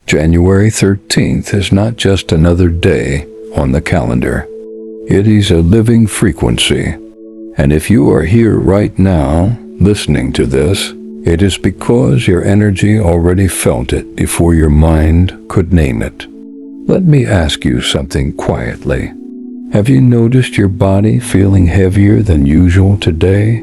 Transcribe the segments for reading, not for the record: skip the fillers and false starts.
January 13th is not just another day on the calendar. It is a living frequency. And if you are here right now, listening to this, it is because your energy already felt it before your mind could name it. Let me ask you something quietly. Have you noticed your body feeling heavier than usual today?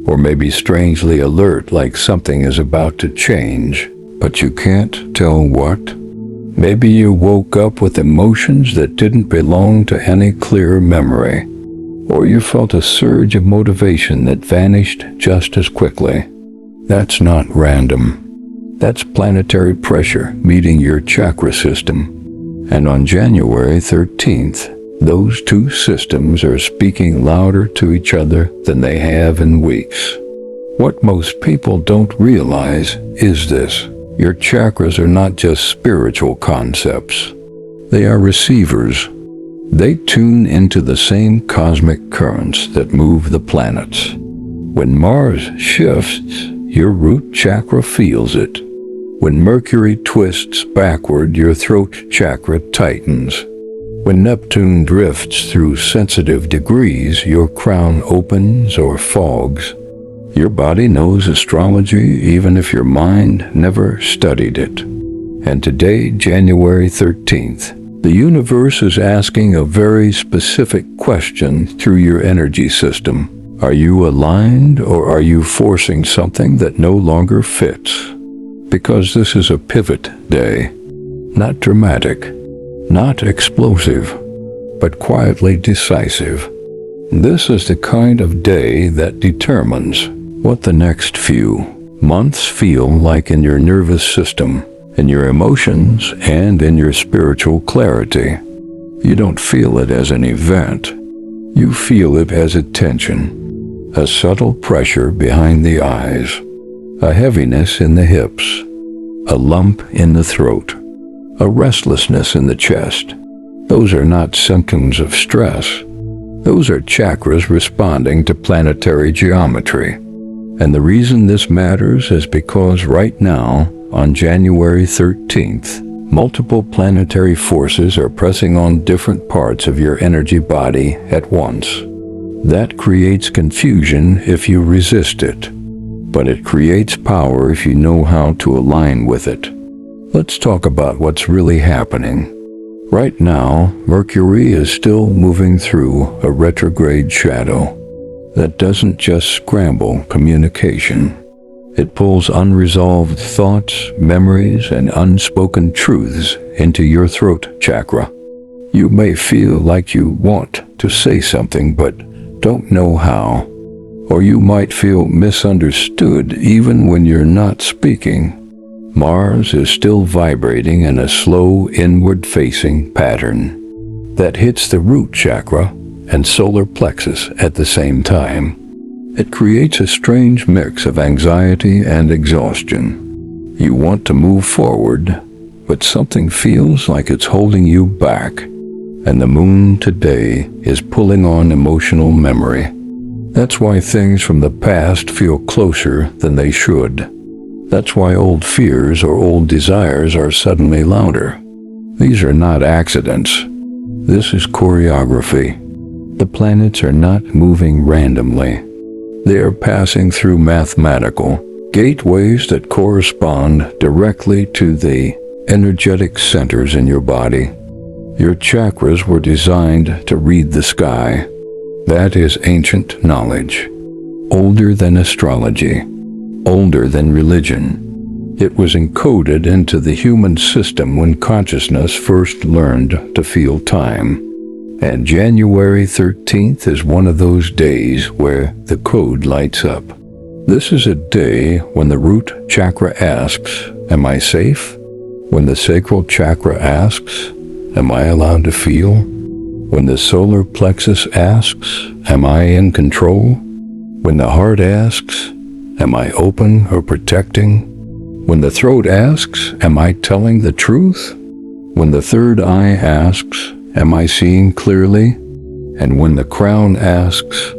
Or maybe strangely alert, like something is about to change, but you can't tell what? Maybe you woke up with emotions that didn't belong to any clear memory. Or you felt a surge of motivation that vanished just as quickly. That's not random. That's planetary pressure meeting your chakra system. And on January 13th, those two systems are speaking louder to each other than they have in weeks. What most people don't realize is this: your chakras are not just spiritual concepts. They are receivers. They tune into the same cosmic currents that move the planets. When Mars shifts, your root chakra feels it. When Mercury twists backward, your throat chakra tightens. When Neptune drifts through sensitive degrees, your crown opens or fogs. Your body knows astrology even if your mind never studied it. And today, January 13th, the universe is asking a very specific question through your energy system. Are you aligned, or are you forcing something that no longer fits? Because this is a pivot day. Not dramatic, not explosive, but quietly decisive. This is the kind of day that determines what the next few months feel like in your nervous system, in your emotions, and in your spiritual clarity. You don't feel it as an event. You feel it as a tension. A subtle pressure behind the eyes, a heaviness in the hips, a lump in the throat, a restlessness in the chest. Those are not symptoms of stress. Those are chakras responding to planetary geometry. And the reason this matters is because right now, on January 13th, multiple planetary forces are pressing on different parts of your energy body at once. That creates confusion if you resist it, but it creates power if you know how to align with it. Let's talk about what's really happening. Right now, Mercury is still moving through a retrograde shadow that doesn't just scramble communication. It pulls unresolved thoughts, memories, and unspoken truths into your throat chakra. You may feel like you want to say something, but don't know how. Or you might feel misunderstood even when you're not speaking. Mars is still vibrating in a slow inward-facing pattern that hits the root chakra and solar plexus at the same time. It creates a strange mix of anxiety and exhaustion. You want to move forward, but something feels like it's holding you back. And the moon today is pulling on emotional memory. That's why things from the past feel closer than they should. That's why old fears or old desires are suddenly louder. These are not accidents. This is choreography. The planets are not moving randomly. They are passing through mathematical gateways that correspond directly to the energetic centers in your body. Your chakras were designed to read the sky. That is ancient knowledge, older than astrology, older than religion. It was encoded into the human system when consciousness first learned to feel time. And January 13th is one of those days where the code lights up. This is a day when the root chakra asks, "Am I safe?" When the sacral chakra asks, "Am I allowed to feel?" When the solar plexus asks, "Am I in control?" When the heart asks, "Am I open or protecting?" When the throat asks, "Am I telling the truth?" When the third eye asks, "Am I seeing clearly?" And when the crown asks,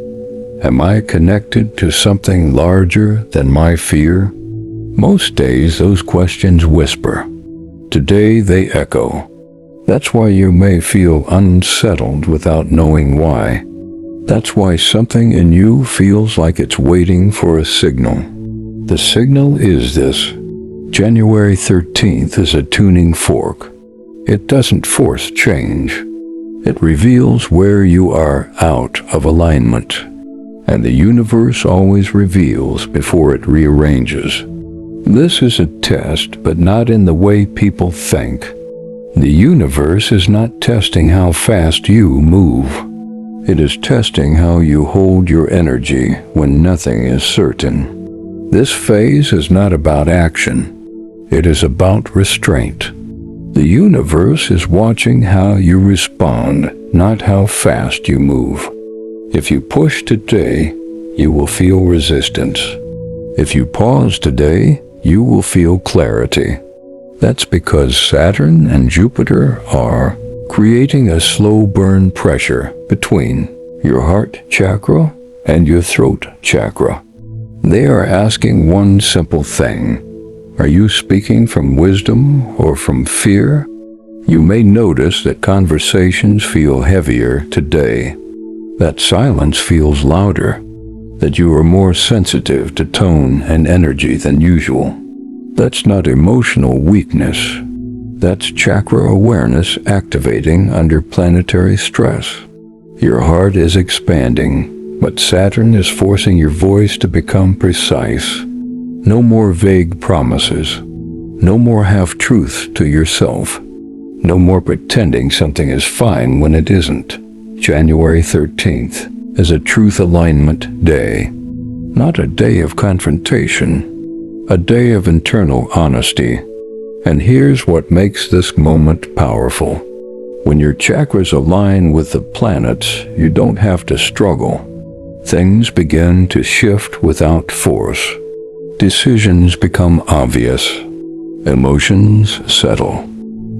"Am I connected to something larger than my fear?" Most days those questions whisper. Today they echo. That's why you may feel unsettled without knowing why. That's why something in you feels like it's waiting for a signal. The signal is this. January 13th is a tuning fork. It doesn't force change. It reveals where you are out of alignment. And the universe always reveals before it rearranges. This is a test, but not in the way people think. The universe is not testing how fast you move. It is testing how you hold your energy when nothing is certain. This phase is not about action. It is about restraint. The universe is watching how you respond, not how fast you move. If you push today, you will feel resistance. If you pause today, you will feel clarity. That's because Saturn and Jupiter are creating a slow burn pressure between your heart chakra and your throat chakra. They are asking one simple thing. Are you speaking from wisdom or from fear? You may notice that conversations feel heavier today, that silence feels louder, that you are more sensitive to tone and energy than usual. That's not emotional weakness. That's chakra awareness activating under planetary stress. Your heart is expanding, but Saturn is forcing your voice to become precise. No more vague promises. No more half-truths to yourself. No more pretending something is fine when it isn't. January 13th is a truth alignment day. Not a day of confrontation. A day of internal honesty. And here's what makes this moment powerful. When your chakras align with the planets, you don't have to struggle. Things begin to shift without force. Decisions become obvious. Emotions settle.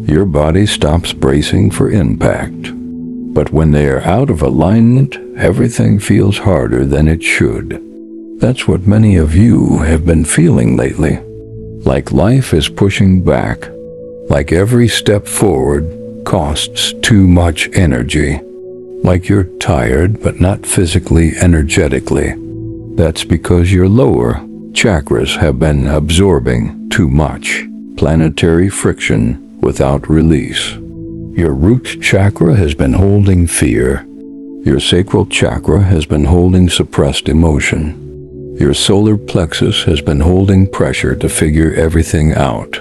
Your body stops bracing for impact. But when they are out of alignment, everything feels harder than it should. That's what many of you have been feeling lately. Like life is pushing back. Like every step forward costs too much energy. Like you're tired but not physically energetically. That's because your lower chakras have been absorbing too much planetary friction without release. Your root chakra has been holding fear. Your sacral chakra has been holding suppressed emotion. Your solar plexus has been holding pressure to figure everything out.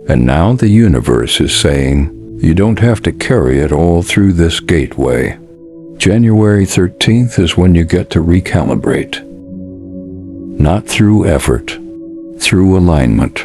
And now the universe is saying, you don't have to carry it all through this gateway. January 13th is when you get to recalibrate. Not through effort, through alignment.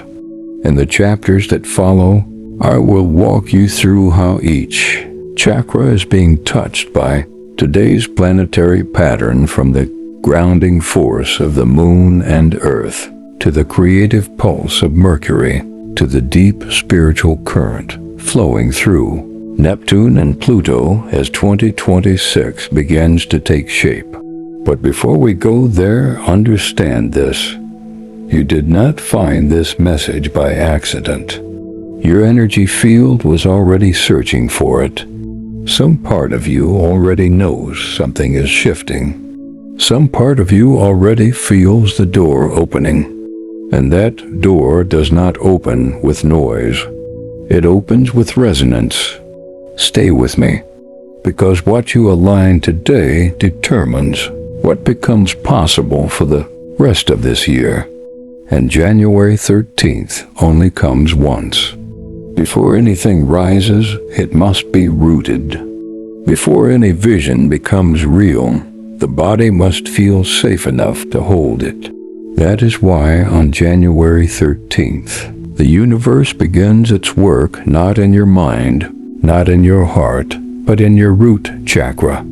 In the chapters that follow, I will walk you through how each chakra is being touched by today's planetary pattern, from the grounding force of the moon and earth, to the creative pulse of Mercury, to the deep spiritual current flowing through Neptune and Pluto as 2026 begins to take shape. But before we go there, understand this. You did not find this message by accident. Your energy field was already searching for it. Some part of you already knows something is shifting. Some part of you already feels the door opening. And that door does not open with noise. It opens with resonance. Stay with me, because what you align today determines what becomes possible for the rest of this year. And January 13th only comes once. Before anything rises, it must be rooted. Before any vision becomes real, the body must feel safe enough to hold it. That is why on January 13th, the universe begins its work not in your mind, not in your heart, but in your root chakra.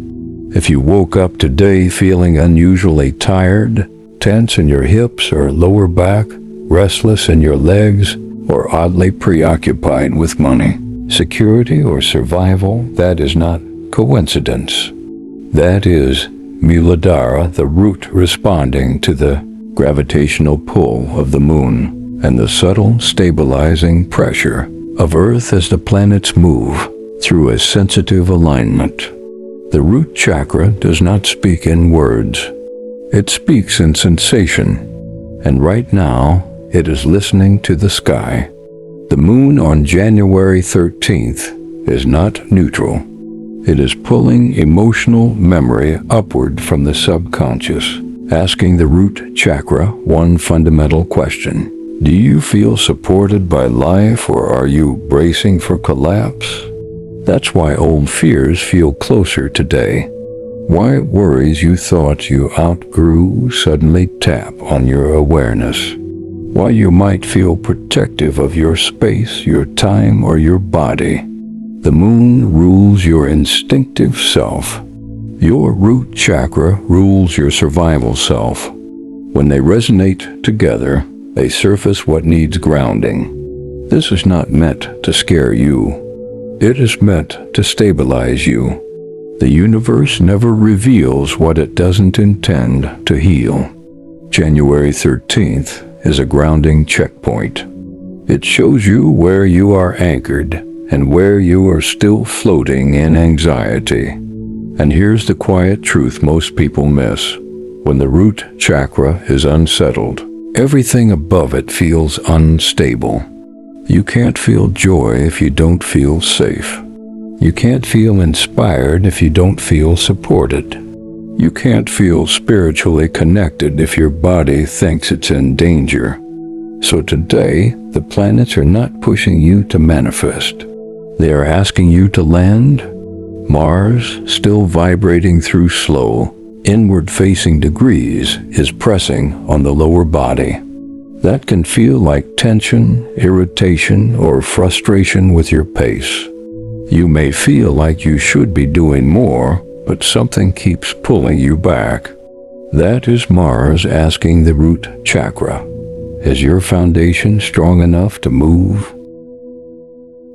If you woke up today feeling unusually tired, tense in your hips or lower back, restless in your legs, or oddly preoccupied with money, security, or survival, that is not coincidence. That is Muladhara, the root responding to the gravitational pull of the moon and the subtle stabilizing pressure of Earth as the planets move through a sensitive alignment. The root chakra does not speak in words. It speaks in sensation, and right now it is listening to the sky. The moon on January 13th is not neutral. It is pulling emotional memory upward from the subconscious, asking the root chakra one fundamental question. Do you feel supported by life, or are you bracing for collapse? That's why old fears feel closer today. Why worries you thought you outgrew suddenly tap on your awareness. Why you might feel protective of your space, your time, or your body. The moon rules your instinctive self. Your root chakra rules your survival self. When they resonate together, they surface what needs grounding. This is not meant to scare you. It is meant to stabilize you. The universe never reveals what it doesn't intend to heal. January 13th is a grounding checkpoint. It shows you where you are anchored and where you are still floating in anxiety. And here's the quiet truth most people miss. When the root chakra is unsettled, everything above it feels unstable. You can't feel joy if you don't feel safe. You can't feel inspired if you don't feel supported. You can't feel spiritually connected if your body thinks it's in danger. So today, the planets are not pushing you to manifest. They are asking you to land. Mars, still vibrating through slow, inward-facing degrees, is pressing on the lower body. That can feel like tension, irritation, or frustration with your pace. You may feel like you should be doing more, but something keeps pulling you back. That is Mars asking the root chakra, is your foundation strong enough to move?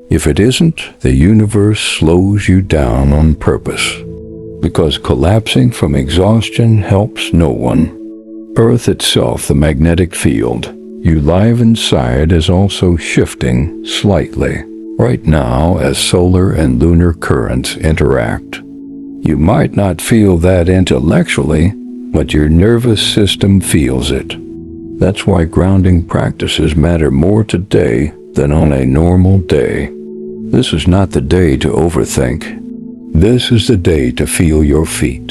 If it isn't, the universe slows you down on purpose, because collapsing from exhaustion helps no one. Earth itself, the magnetic field you live inside, is also shifting slightly right now as solar and lunar currents interact. You might not feel that intellectually, but your nervous system feels it. That's why grounding practices matter more today than on a normal day. This is not the day to overthink. This is the day to feel your feet.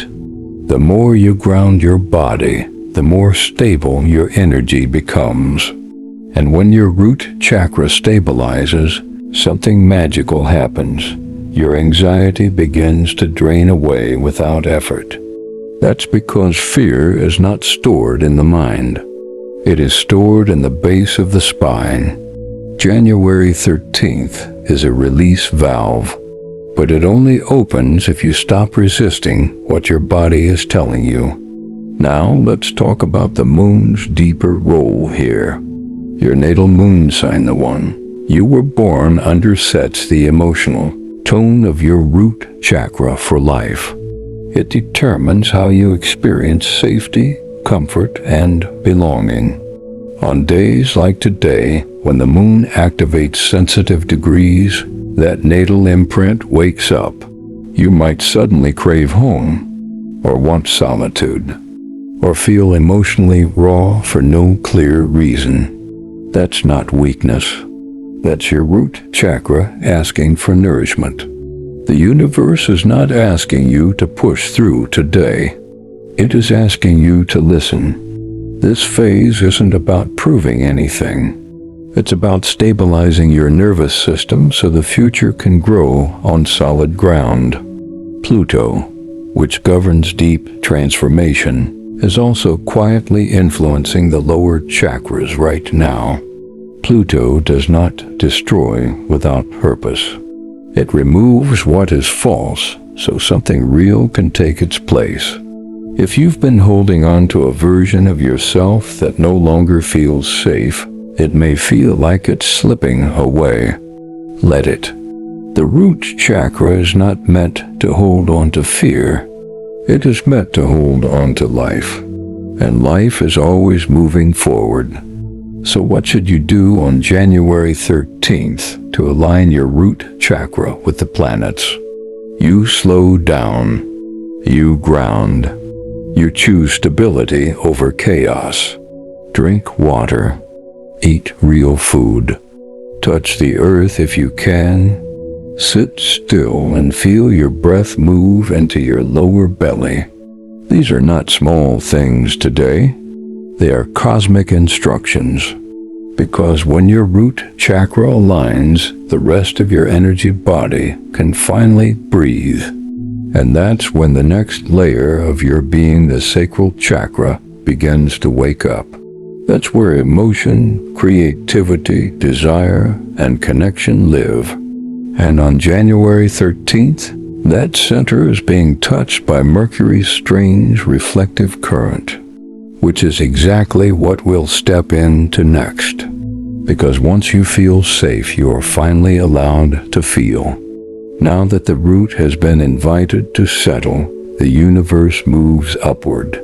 The more you ground your body, the more stable your energy becomes. And when your root chakra stabilizes, something magical happens. Your anxiety begins to drain away without effort. That's because fear is not stored in the mind. It is stored in the base of the spine. January 13th is a release valve, but it only opens if you stop resisting what your body is telling you. Now let's talk about the moon's deeper role here. Your natal moon sign, the one you were born under, sets the emotional tone of your root chakra for life. It determines how you experience safety, comfort, and belonging. On days like today, when the moon activates sensitive degrees, that natal imprint wakes up. You might suddenly crave home, or want solitude, or feel emotionally raw for no clear reason. That's not weakness. That's your root chakra asking for nourishment. The universe is not asking you to push through today. It is asking you to listen. This phase isn't about proving anything. It's about stabilizing your nervous system so the future can grow on solid ground. Pluto, which governs deep transformation, is also quietly influencing the lower chakras right now. Pluto does not destroy without purpose. It removes what is false so something real can take its place. If you've been holding on to a version of yourself that no longer feels safe, it may feel like it's slipping away. Let it. The root chakra is not meant to hold on to fear. It is meant to hold on to life. And life is always moving forward. So what should you do on January 13th to align your root chakra with the planets? You slow down. You ground. You choose stability over chaos. Drink water. Eat real food. Touch the earth if you can. Sit still and feel your breath move into your lower belly. These are not small things today. They are cosmic instructions. Because when your root chakra aligns, the rest of your energy body can finally breathe. And that's when the next layer of your being, the sacral chakra, begins to wake up. That's where emotion, creativity, desire, and connection live. And on January 13th, that center is being touched by Mercury's strange reflective current, which is exactly what we'll step into next. Because once you feel safe, you are finally allowed to feel. Now that the root has been invited to settle, the universe moves upward.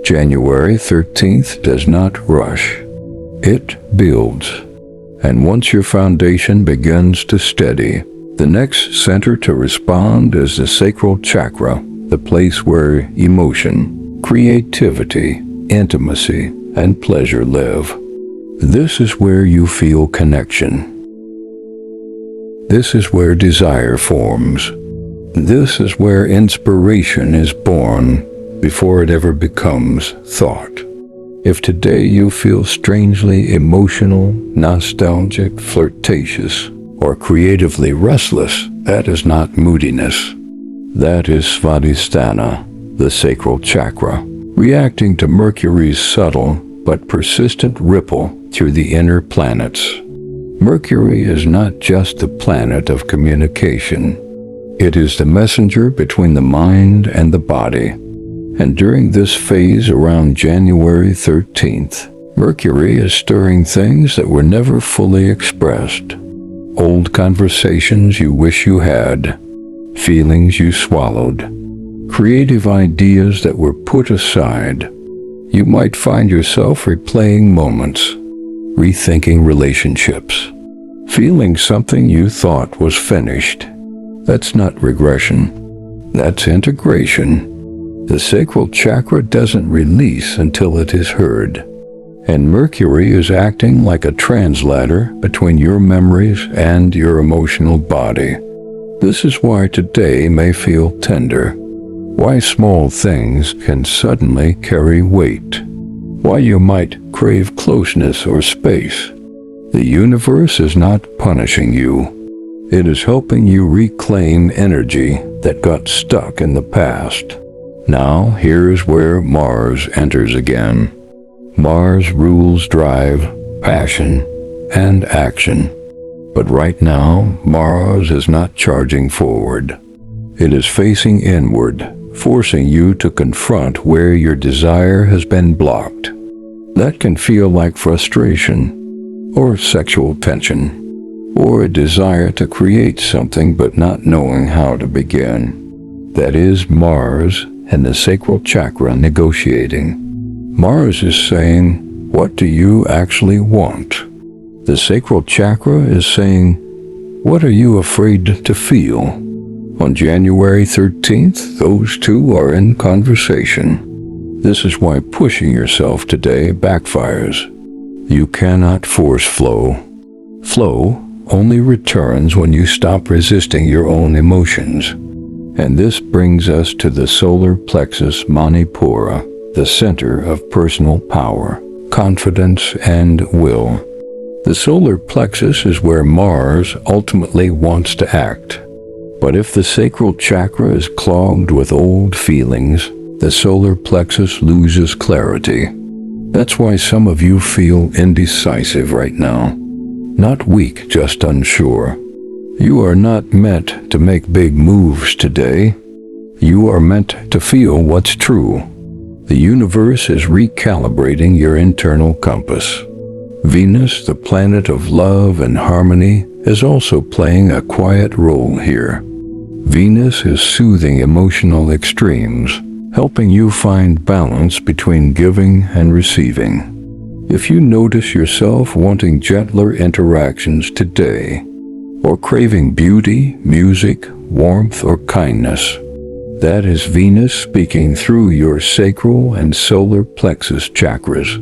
January 13th does not rush. It builds. And once your foundation begins to steady, the next center to respond is the sacral chakra, the place where emotion, creativity, intimacy, and pleasure live. This is where you feel connection. This is where desire forms. This is where inspiration is born before it ever becomes thought. If today you feel strangely emotional, nostalgic, flirtatious, or creatively restless, that is not moodiness. That is Svadhisthana, the sacral chakra, reacting to Mercury's subtle but persistent ripple through the inner planets. Mercury is not just the planet of communication. It is the messenger between the mind and the body. And during this phase around January 13th, Mercury is stirring things that were never fully expressed. Old conversations you wish you had, feelings you swallowed, creative ideas that were put aside. You might find yourself replaying moments, rethinking relationships, feeling something you thought was finished. That's not regression. That's integration. The sacral chakra doesn't release until it is heard. And Mercury is acting like a translator between your memories and your emotional body. This is why today may feel tender. Why small things can suddenly carry weight. Why you might crave closeness or space. The universe is not punishing you. It is helping you reclaim energy that got stuck in the past. Now, here's where Mars enters again. Mars rules drive, passion, and action. But right now, Mars is not charging forward. It is facing inward, forcing you to confront where your desire has been blocked. That can feel like frustration, or sexual tension, or a desire to create something but not knowing how to begin. That is Mars and the sacral chakra negotiating. Mars is saying, what do you actually want? The sacral chakra is saying, what are you afraid to feel? On January 13th, those two are in conversation. This is why pushing yourself today backfires. You cannot force flow. Flow only returns when you stop resisting your own emotions. And this brings us to the solar plexus Manipura, the center of personal power, confidence, and will. The solar plexus is where Mars ultimately wants to act. But if the sacral chakra is clogged with old feelings, the solar plexus loses clarity. That's why some of you feel indecisive right now. Not weak, just unsure. You are not meant to make big moves today. You are meant to feel what's true. The universe is recalibrating your internal compass. Venus, the planet of love and harmony, is also playing a quiet role here. Venus is soothing emotional extremes, helping you find balance between giving and receiving. If you notice yourself wanting gentler interactions today, or craving beauty, music, warmth, or kindness, that is Venus speaking through your sacral and solar plexus chakras.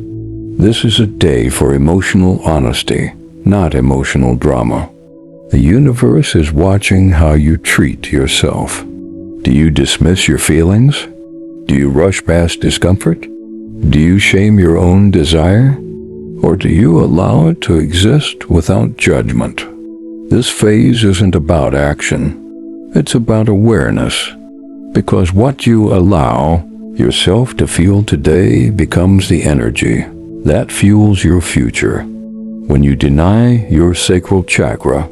This is a day for emotional honesty, not emotional drama. The universe is watching how you treat yourself. Do you dismiss your feelings? Do you rush past discomfort? Do you shame your own desire? Or do you allow it to exist without judgment? This phase isn't about action. It's about awareness. Because what you allow yourself to feel today becomes the energy that fuels your future. When you deny your sacral chakra,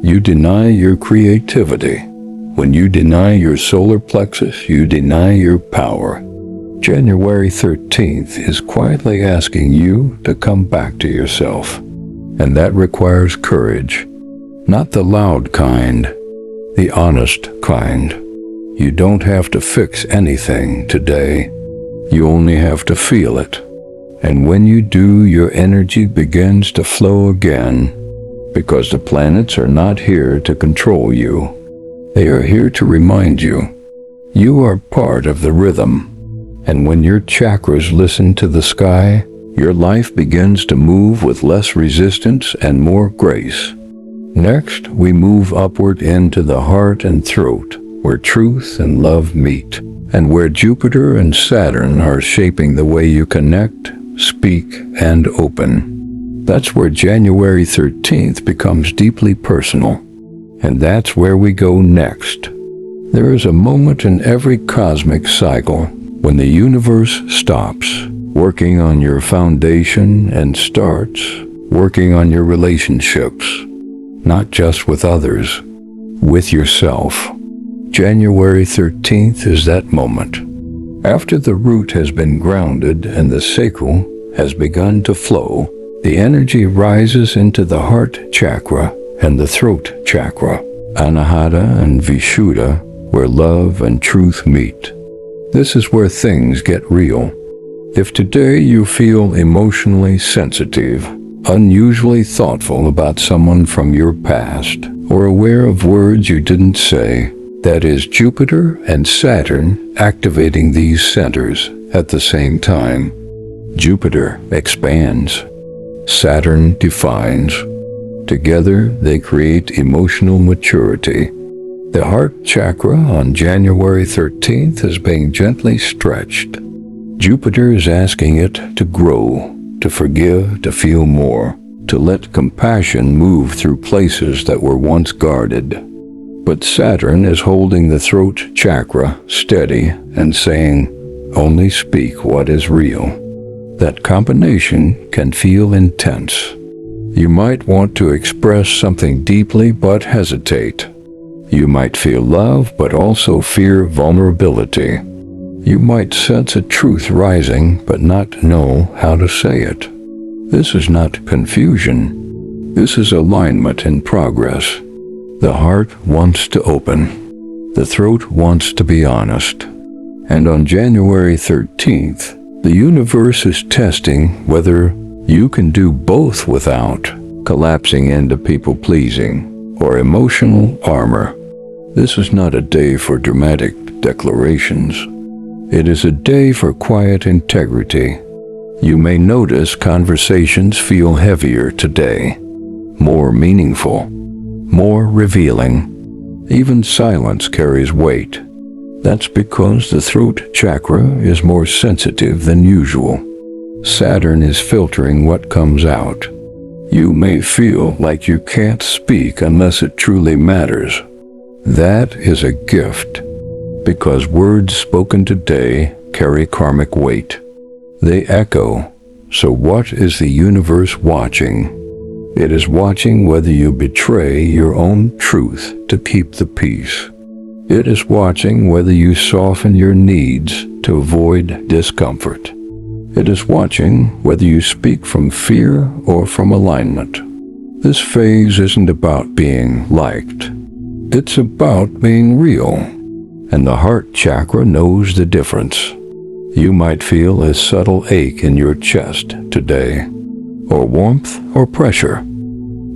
you deny your creativity. When you deny your solar plexus, you deny your power. January 13th is quietly asking you to come back to yourself. And that requires courage. Not the loud kind, the honest kind. You don't have to fix anything today. You only have to feel it. And when you do, your energy begins to flow again, because the planets are not here to control you. They are here to remind you. You are part of the rhythm. And when your chakras listen to the sky, your life begins to move with less resistance and more grace. Next, we move upward into the heart and throat, where truth and love meet, and where Jupiter and Saturn are shaping the way you connect, speak, and open. That's where January 13th becomes deeply personal. And that's where we go next. There is a moment in every cosmic cycle when the universe stops working on your foundation and starts working on your relationships, not just with others, with yourself. January 13th is that moment. After the root has been grounded and the sacral has begun to flow, the energy rises into the heart chakra and the throat chakra, Anahata and Vishuddha, where love and truth meet. This is where things get real. If today you feel emotionally sensitive, unusually thoughtful about someone from your past, or aware of words you didn't say, that is Jupiter and Saturn activating these centers at the same time. Jupiter expands. Saturn defines. Together they create emotional maturity. The heart chakra on January 13th is being gently stretched. Jupiter is asking it to grow, to forgive, to feel more, to let compassion move through places that were once guarded. But Saturn is holding the throat chakra steady and saying, only speak what is real. That combination can feel intense. You might want to express something deeply but hesitate. You might feel love but also fear vulnerability. You might sense a truth rising but not know how to say it. This is not confusion. This is alignment in progress. The heart wants to open. The throat wants to be honest. And on January 13th, the universe is testing whether you can do both without collapsing into people-pleasing or emotional armor. This is not a day for dramatic declarations. It is a day for quiet integrity. You may notice conversations feel heavier today, more meaningful, more revealing. Even silence carries weight. That's because the throat chakra is more sensitive than usual. Saturn is filtering what comes out. You may feel like you can't speak unless it truly matters. That is a gift, because words spoken today carry karmic weight. They echo. So what is the universe watching? It is watching whether you betray your own truth to keep the peace. It is watching whether you soften your needs to avoid discomfort. It is watching whether you speak from fear or from alignment. This phase isn't about being liked. It's about being real. And the heart chakra knows the difference. You might feel a subtle ache in your chest today, or warmth or pressure.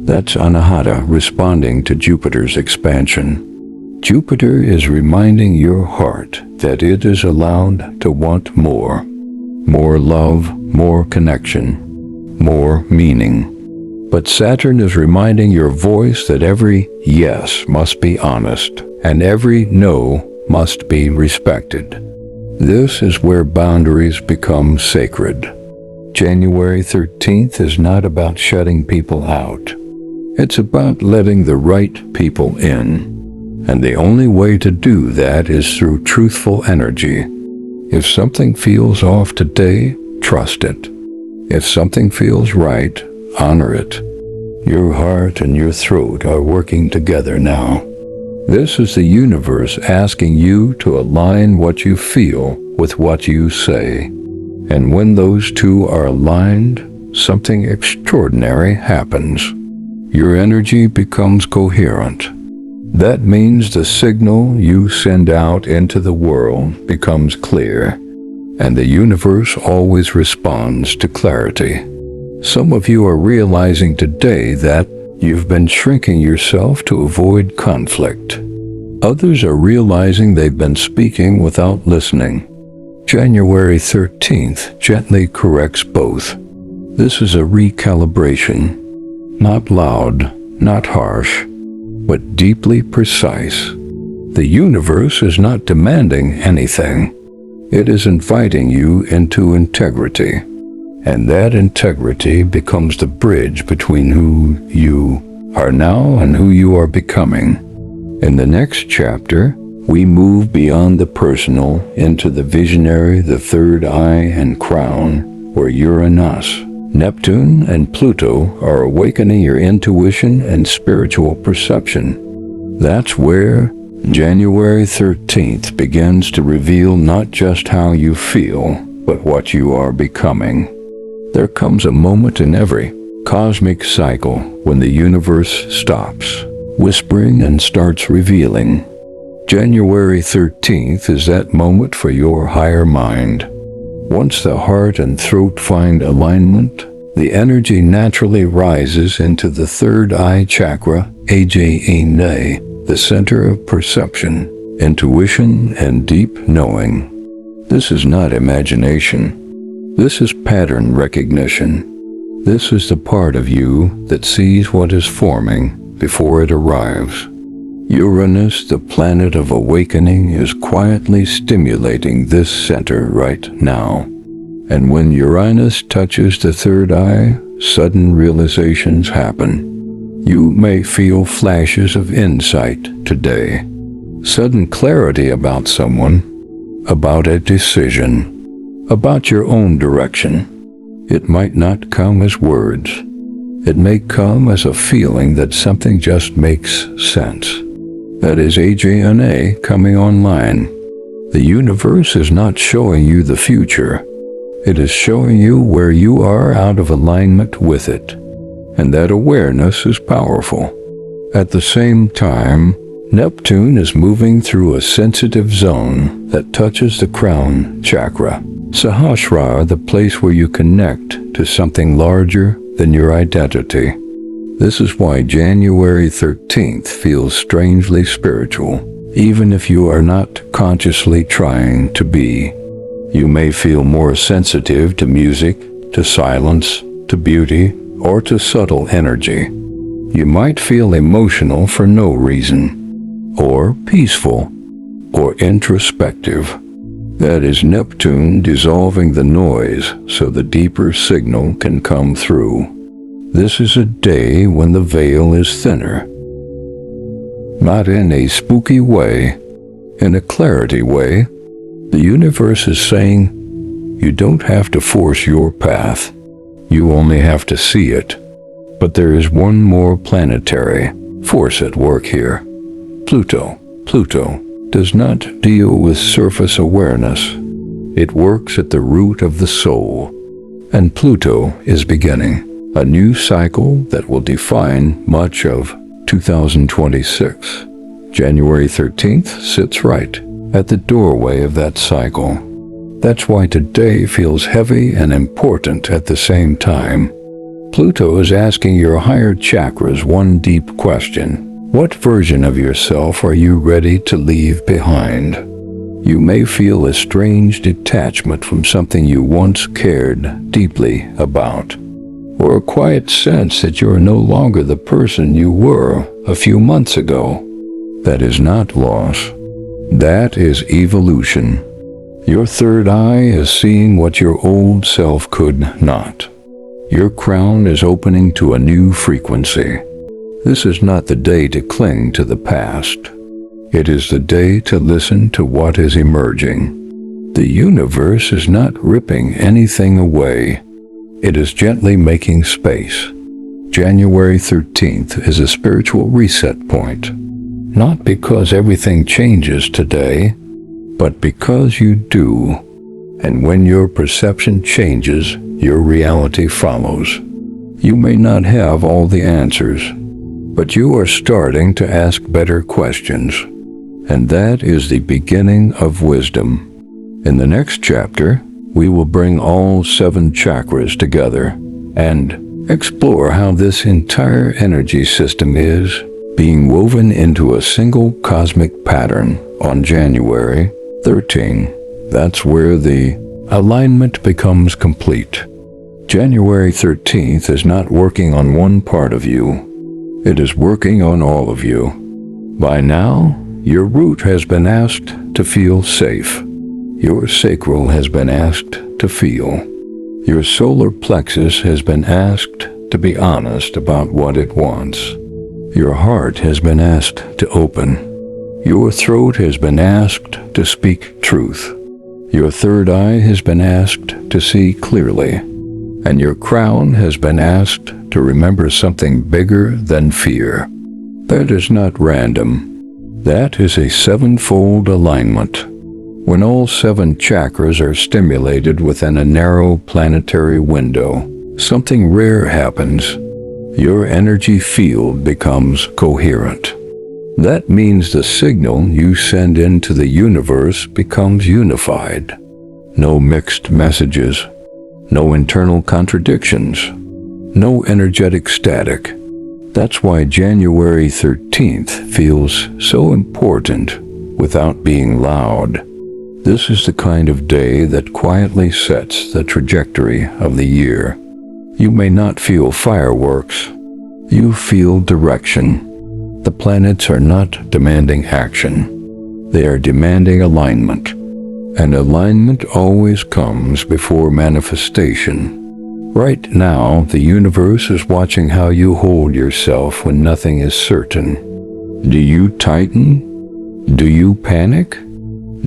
That's Anahata responding to Jupiter's expansion. Jupiter is reminding your heart that it is allowed to want more. More love, more connection, more meaning. But Saturn is reminding your voice that every yes must be honest, and every no must be respected. This is where boundaries become sacred. January 13th is not about shutting people out. It's about letting the right people in. And the only way to do that is through truthful energy. If something feels off today, trust it. If something feels right, honor it. Your heart and your throat are working together now. This is the universe asking you to align what you feel with what you say. And when those two are aligned, something extraordinary happens. Your energy becomes coherent. That means the signal you send out into the world becomes clear, and the universe always responds to clarity. Some of you are realizing today that you've been shrinking yourself to avoid conflict. Others are realizing they've been speaking without listening. January 13th gently corrects both. This is a recalibration. Not loud, not harsh, but deeply precise. The universe is not demanding anything. It is inviting you into integrity. And that integrity becomes the bridge between who you are now and who you are becoming. In the next chapter, we move beyond the personal into the visionary, the third eye and crown, where Uranus, Neptune, and Pluto are awakening your intuition and spiritual perception. That's where January 13th begins to reveal not just how you feel, but what you are becoming. There comes a moment in every cosmic cycle when the universe stops whispering and starts revealing. January 13th is that moment for your higher mind. Once the heart and throat find alignment, the energy naturally rises into the third eye chakra, Ajna, the center of perception, intuition, and deep knowing. This is not imagination. This is pattern recognition. This is the part of you that sees what is forming before it arrives. Uranus, the planet of awakening, is quietly stimulating this center right now. And when Uranus touches the third eye, sudden realizations happen. You may feel flashes of insight today. Sudden clarity about someone, about a decision, about your own direction. It might not come as words. It may come as a feeling that something just makes sense. That is Ajna coming online. The universe is not showing you the future. It is showing you where you are out of alignment with it. And that awareness is powerful. At the same time, Neptune is moving through a sensitive zone that touches the crown chakra. Sahasrara, the place where you connect to something larger than your identity. This is why January 13th feels strangely spiritual, even if you are not consciously trying to be. You may feel more sensitive to music, to silence, to beauty, or to subtle energy. You might feel emotional for no reason, or peaceful, or introspective. That is Neptune dissolving the noise so the deeper signal can come through. This is a day when the veil is thinner. Not in a spooky way, in a clarity way. The universe is saying, you don't have to force your path. You only have to see it. But there is one more planetary force at work here. Pluto. Pluto does not deal with surface awareness. It works at the root of the soul. And Pluto is beginning a new cycle that will define much of 2026. January 13th sits right at the doorway of that cycle. That's why today feels heavy and important at the same time. Pluto is asking your higher chakras one deep question. What version of yourself are you ready to leave behind? You may feel a strange detachment from something you once cared deeply about, or a quiet sense that you are no longer the person you were a few months ago. That is not loss. That is evolution. Your third eye is seeing what your old self could not. Your crown is opening to a new frequency. This is not the day to cling to the past. It is the day to listen to what is emerging. The universe is not ripping anything away. It is gently making space. January 13th is a spiritual reset point. Not because everything changes today, but because you do. And when your perception changes, your reality follows. You may not have all the answers, but you are starting to ask better questions. And that is the beginning of wisdom. In the next chapter, we will bring all 7 chakras together and explore how this entire energy system is being woven into a single cosmic pattern on January 13. That's where the alignment becomes complete. January 13th is not working on one part of you. It is working on all of you. By now, your root has been asked to feel safe. Your sacral has been asked to feel. Your solar plexus has been asked to be honest about what it wants. Your heart has been asked to open. Your throat has been asked to speak truth. Your third eye has been asked to see clearly. And your crown has been asked to remember something bigger than fear. That is not random. That is a 7-fold alignment. When all 7 chakras are stimulated within a narrow planetary window, something rare happens. Your energy field becomes coherent. That means the signal you send into the universe becomes unified. No mixed messages. No internal contradictions. No energetic static. That's why January 13th feels so important without being loud. This is the kind of day that quietly sets the trajectory of the year. You may not feel fireworks. You feel direction. The planets are not demanding action. They are demanding alignment. And alignment always comes before manifestation. Right now, the universe is watching how you hold yourself when nothing is certain. Do you tighten? Do you panic?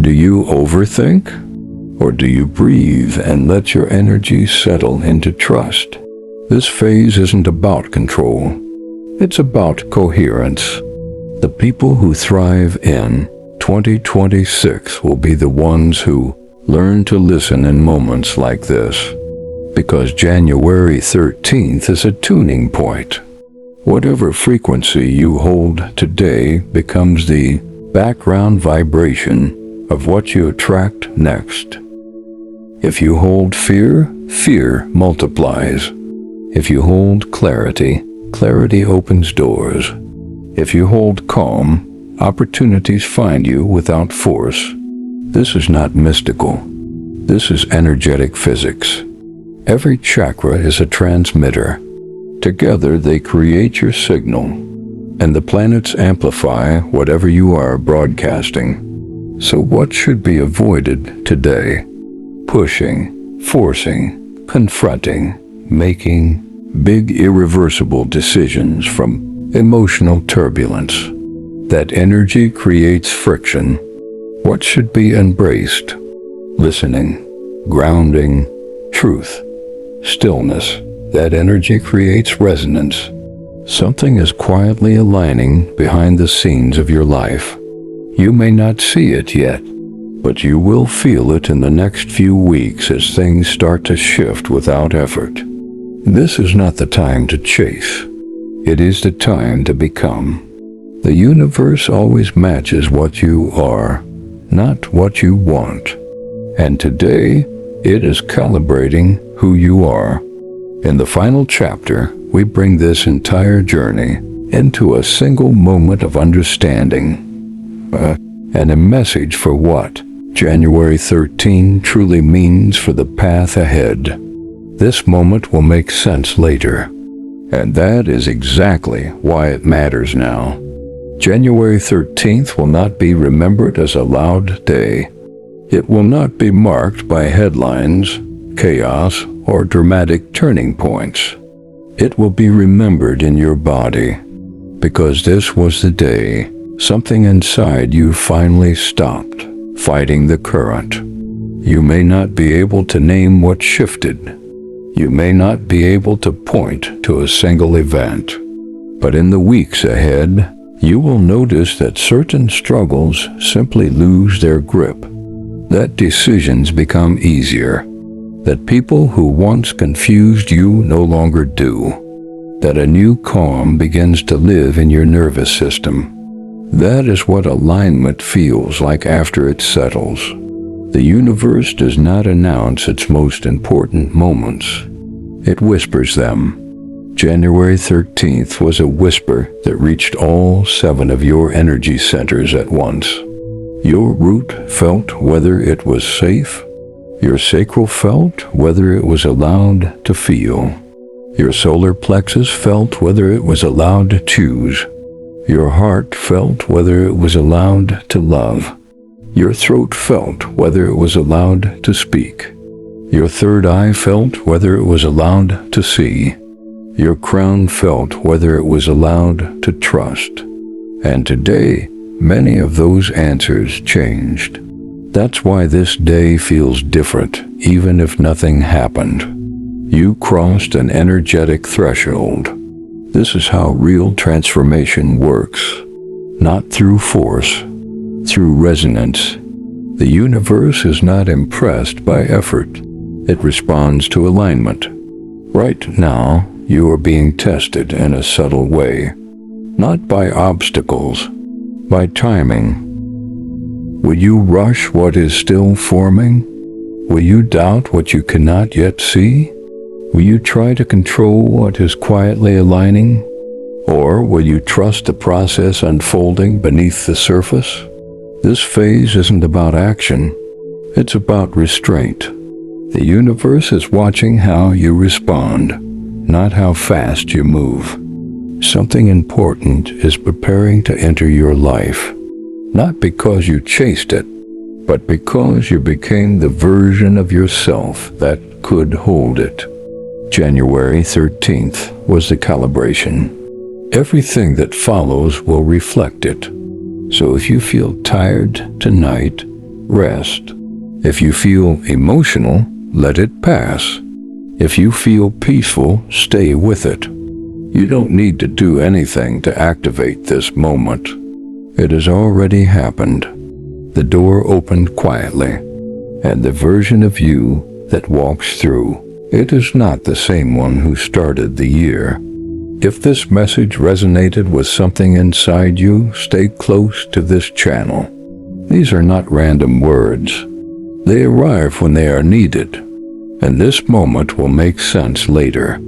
Do you overthink? Or do you breathe and let your energy settle into trust? This phase isn't about control. It's about coherence. The people who thrive in 2026 will be the ones who learn to listen in moments like this. Because January 13th is a tuning point. Whatever frequency you hold today becomes the background vibration of what you attract next. If you hold fear, fear multiplies. If you hold clarity, clarity opens doors. If you hold calm, opportunities find you without force. This is not mystical. This is energetic physics. Every chakra is a transmitter. Together they create your signal, and the planets amplify whatever you are broadcasting. So what should be avoided today? Pushing, forcing, confronting, making big irreversible decisions from emotional turbulence. That energy creates friction. What should be embraced? Listening, grounding, truth, stillness. That energy creates resonance. Something is quietly aligning behind the scenes of your life. You may not see it yet, but you will feel it in the next few weeks as things start to shift without effort. This is not the time to chase. It is the time to become. The universe always matches what you are, not what you want. And today, it is calibrating who you are. In the final chapter, we bring this entire journey into a single moment of understanding, and a message for what January 13 truly means for the path ahead. This moment will make sense later, and that is exactly why it matters now. January 13th will not be remembered as a loud day. It will not be marked by headlines, chaos, or dramatic turning points. It will be remembered in your body, because this was the day something inside you finally stopped fighting the current. You may not be able to name what shifted. You may not be able to point to a single event. But in the weeks ahead, you will notice that certain struggles simply lose their grip, that decisions become easier, that people who once confused you no longer do, that a new calm begins to live in your nervous system. That is what alignment feels like after it settles. The universe does not announce its most important moments. It whispers them. January 13th was a whisper that reached all 7 of your energy centers at once. Your root felt whether it was safe. Your sacral felt whether it was allowed to feel. Your solar plexus felt whether it was allowed to choose. Your heart felt whether it was allowed to love. Your throat felt whether it was allowed to speak. Your third eye felt whether it was allowed to see. Your crown felt whether it was allowed to trust. And today, many of those answers changed. That's why this day feels different, even if nothing happened. You crossed an energetic threshold. This is how real transformation works. Not through force, through resonance. The universe is not impressed by effort. It responds to alignment. Right now, you are being tested in a subtle way. Not by obstacles, by timing. Will you rush what is still forming? Will you doubt what you cannot yet see? Will you try to control what is quietly aligning? Or will you trust the process unfolding beneath the surface? This phase isn't about action. It's about restraint. The universe is watching how you respond, not how fast you move. Something important is preparing to enter your life, not because you chased it, but because you became the version of yourself that could hold it. January 13th was the calibration. Everything that follows will reflect it. So if you feel tired tonight, rest. If you feel emotional, let it pass. If you feel peaceful, stay with it. You don't need to do anything to activate this moment. It has already happened. The door opened quietly, and the version of you that walks through, it is not the same one who started the year. If this message resonated with something inside you, stay close to this channel. These are not random words. They arrive when they are needed, and this moment will make sense later.